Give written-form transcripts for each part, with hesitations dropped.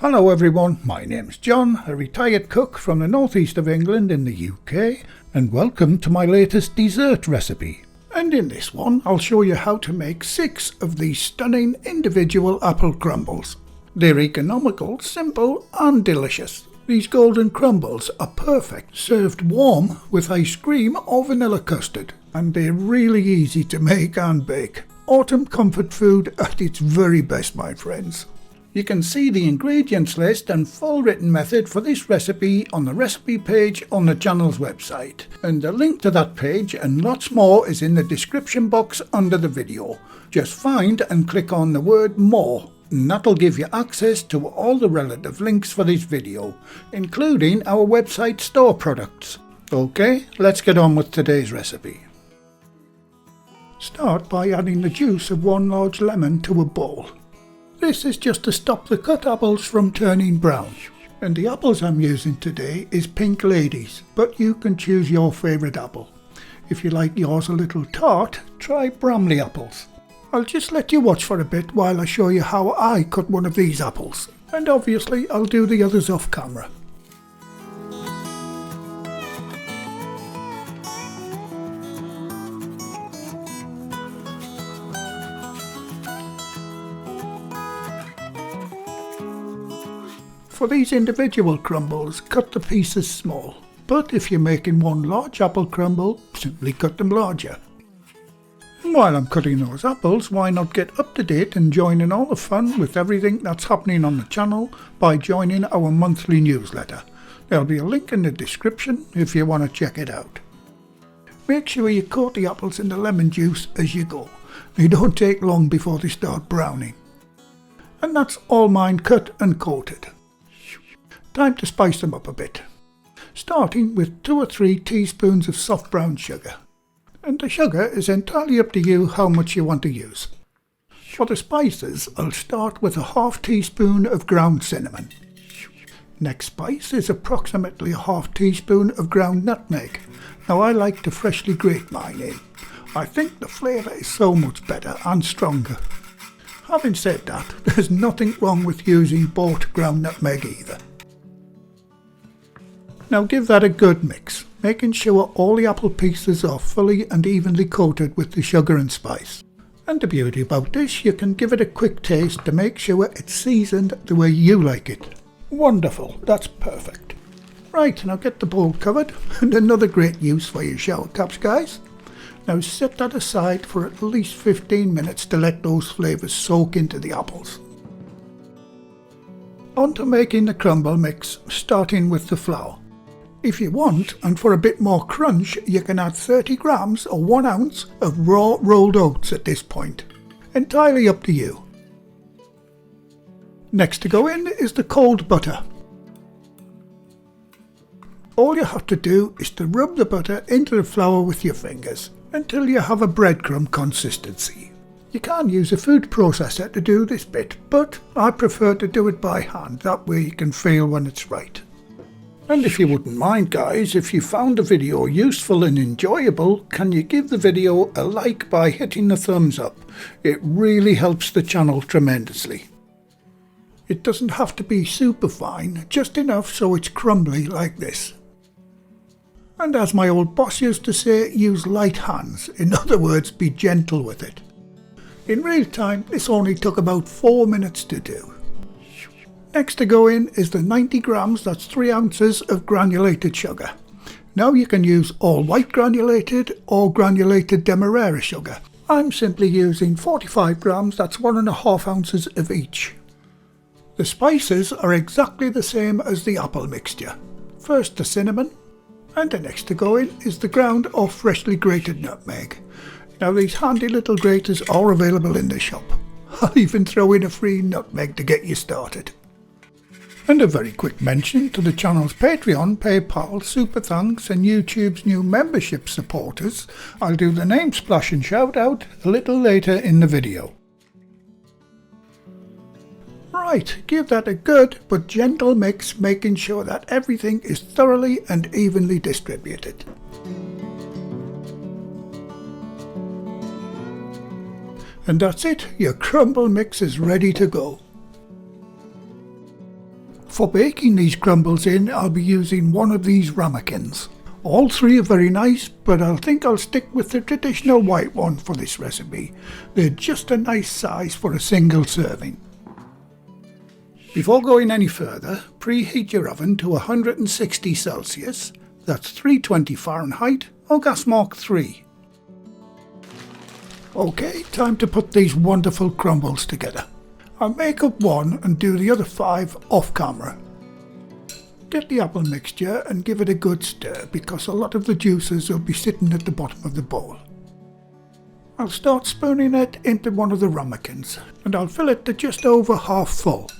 Hello everyone, my name's John, a retired cook from the northeast of England in the UK, and welcome to my latest dessert recipe. And in this one I'll show you how to make 6 of these stunning individual apple crumbles. They're economical, simple and delicious. These golden crumbles are perfect, served warm with ice cream or vanilla custard, and they're really easy to make and bake. Autumn comfort food at its very best, my friends. You can see the ingredients list and full written method for this recipe on the recipe page on the channel's website, and the link to that page and lots more is in the description box under the video. Just find and click on the word more, and that'll give you access to all the relative links for this video, including our website store products. Okay, let's get on with today's recipe. Start by adding the juice of 1 large lemon to a bowl. This is just to stop the cut apples from turning brown. And the apples I'm using today is Pink Ladies, but you can choose your favourite apple. If you like yours a little tart, try Bramley apples. I'll just let you watch for a bit while I show you how I cut one of these apples. And obviously I'll do the others off camera. For these individual crumbles, cut the pieces small, but if you're making one large apple crumble, simply cut them larger. And while I'm cutting those apples, why not get up to date and join in all the fun with everything that's happening on the channel by joining our monthly newsletter. There'll be a link in the description if you want to check it out. Make sure you coat the apples in the lemon juice as you go. They don't take long before they start browning. And that's all mine cut and coated. Time to spice them up a bit, starting with 2 or 3 teaspoons of soft brown sugar. And the sugar is entirely up to you how much you want to use. For the spices, I'll start with a ½ teaspoon of ground cinnamon. Next spice is approximately a ½ teaspoon of ground nutmeg. Now I like to freshly grate mine in. I think the flavour is so much better and stronger. Having said that, there's nothing wrong with using bought ground nutmeg either. Now give that a good mix, making sure all the apple pieces are fully and evenly coated with the sugar and spice. And the beauty about this, you can give it a quick taste to make sure it's seasoned the way you like it. Wonderful, that's perfect. Right, now get the bowl covered, and another great use for your shower caps, guys. Now set that aside for at least 15 minutes to let those flavours soak into the apples. On to making the crumble mix, starting with the flour. If you want, and for a bit more crunch, you can add 30 grams or 1 ounce of raw rolled oats at this point. Entirely up to you. Next to go in is the cold butter. All you have to do is to rub the butter into the flour with your fingers until you have a breadcrumb consistency. You can use a food processor to do this bit, but I prefer to do it by hand, that way you can feel when it's right. And if you wouldn't mind, guys, if you found the video useful and enjoyable, can you give the video a like by hitting the thumbs up? It really helps the channel tremendously. It doesn't have to be super fine, just enough so it's crumbly like this. And as my old boss used to say, use light hands, in other words, be gentle with it. In real time, this only took about 4 minutes to do. Next to go in is the 90 grams, that's 3 ounces of granulated sugar. Now you can use all white granulated or granulated demerara sugar. I'm simply using 45 grams, that's 1½ ounces of each. The spices are exactly the same as the apple mixture. First the cinnamon, and the next to go in is the ground or freshly grated nutmeg. Now these handy little graters are available in the shop. I'll even throw in a free nutmeg to get you started. And a very quick mention to the channel's Patreon, PayPal, Super Thanks and YouTube's new membership supporters. I'll do the name splash and shout out a little later in the video. Right, give that a good but gentle mix, making sure that everything is thoroughly and evenly distributed. And that's it, your crumble mix is ready to go. For baking these crumbles in, I'll be using one of these ramekins. All three are very nice, but I think I'll stick with the traditional white one for this recipe. They're just a nice size for a single serving. Before going any further, preheat your oven to 160 Celsius, that's 320 Fahrenheit or gas mark 3. Okay, time to put these wonderful crumbles together. I'll make up one and do the other 5 off camera. Get the apple mixture and give it a good stir because a lot of the juices will be sitting at the bottom of the bowl. I'll start spooning it into one of the ramekins and I'll fill it to just over half full.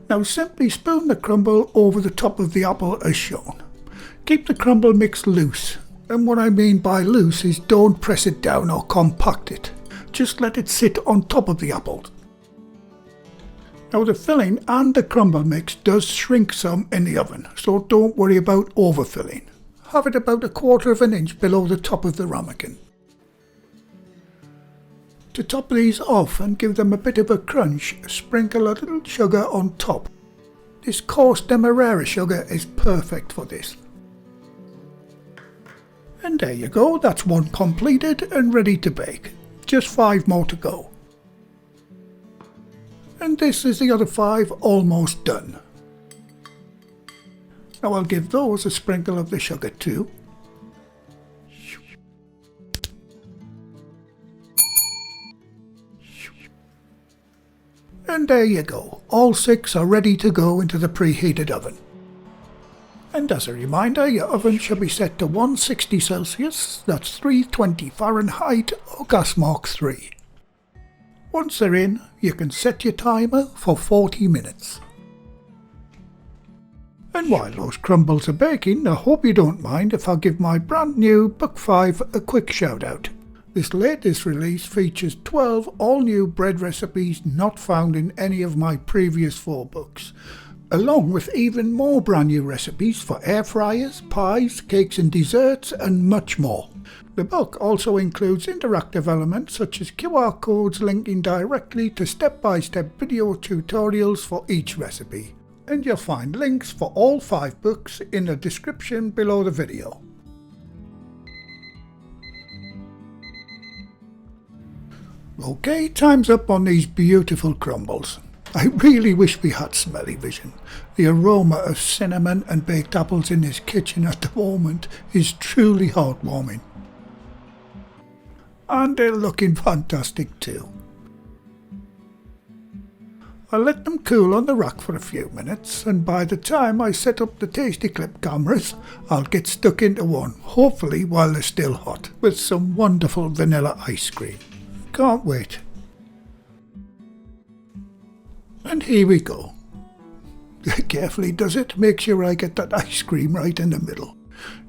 Now simply spoon the crumble over the top of the apple as shown. Keep the crumble mix loose, and what I mean by loose is don't press it down or compact it. Just let it sit on top of the apple. Now the filling and the crumble mix does shrink some in the oven, so don't worry about overfilling. Have it about 1/4 inch below the top of the ramekin. To top these off and give them a bit of a crunch, sprinkle a little sugar on top. This coarse demerara sugar is perfect for this. And there you go, that's one completed and ready to bake. Just 5 more to go. And this is the other 5 almost done. Now I'll give those a sprinkle of the sugar too. And there you go, all 6 are ready to go into the preheated oven. And as a reminder, your oven should be set to 160 Celsius, that's 320 Fahrenheit or gas mark 3. Once they're in, you can set your timer for 40 minutes. And while those crumbles are baking, I hope you don't mind if I give my brand new Book 5 a quick shout out. This latest release features 12 all new bread recipes not found in any of my previous 4 books, along with even more brand new recipes for air fryers, pies, cakes and desserts and much more. The book also includes interactive elements such as QR codes linking directly to step-by-step video tutorials for each recipe, and you'll find links for all 5 books in the description below the video. Okay, time's up on these beautiful crumbles. I really wish we had smelly vision. The aroma of cinnamon and baked apples in this kitchen at the moment is truly heartwarming. And they're looking fantastic too. I'll let them cool on the rack for a few minutes, and by the time I set up the Tasty Clip cameras, I'll get stuck into one, hopefully while they're still hot, with some wonderful vanilla ice cream. Can't wait. And here we go. Carefully does it, make sure I get that ice cream right in the middle.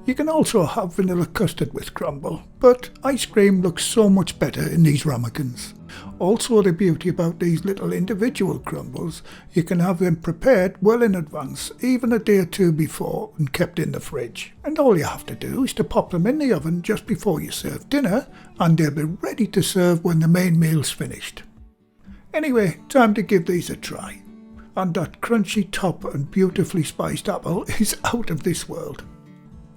You can also have vanilla custard with crumble, but ice cream looks so much better in these ramekins. Also the beauty about these little individual crumbles, you can have them prepared well in advance, even a day or 2 before, and kept in the fridge. And all you have to do is to pop them in the oven just before you serve dinner, and they'll be ready to serve when the main meal's finished. Anyway, time to give these a try. And that crunchy top and beautifully spiced apple is out of this world.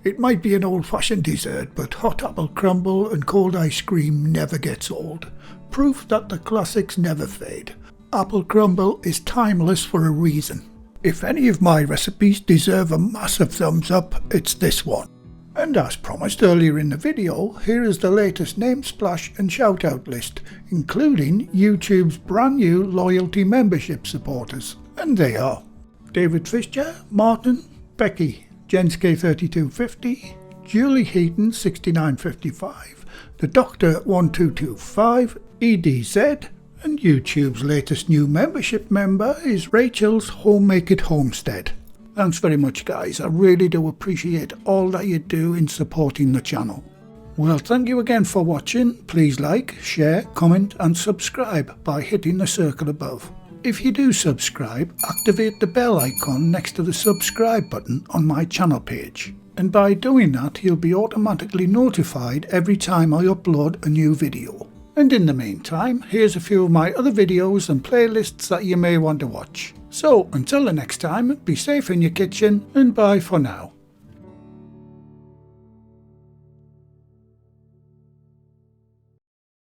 It might be an old-fashioned dessert, but hot apple crumble and cold ice cream never gets old. Proof that the classics never fade. Apple crumble is timeless for a reason. If any of my recipes deserve a massive thumbs up, it's this one. And as promised earlier in the video, here is the latest name splash and shout out list, including YouTube's brand new loyalty membership supporters. And they are David Fisher, Martin, Becky, Jenske3250, Julie Heaton 6955, The Doctor 1225, EDZ, and YouTube's latest new membership member is Rachel's Home Make It Homestead. Thanks very much guys, I really do appreciate all that you do in supporting the channel. Well, thank you again for watching. Please like, share, comment and subscribe by hitting the circle above. If you do subscribe, activate the bell icon next to the subscribe button on my channel page. And by doing that, you'll be automatically notified every time I upload a new video. And in the meantime, here's a few of my other videos and playlists that you may want to watch. So until the next time, be safe in your kitchen and bye for now.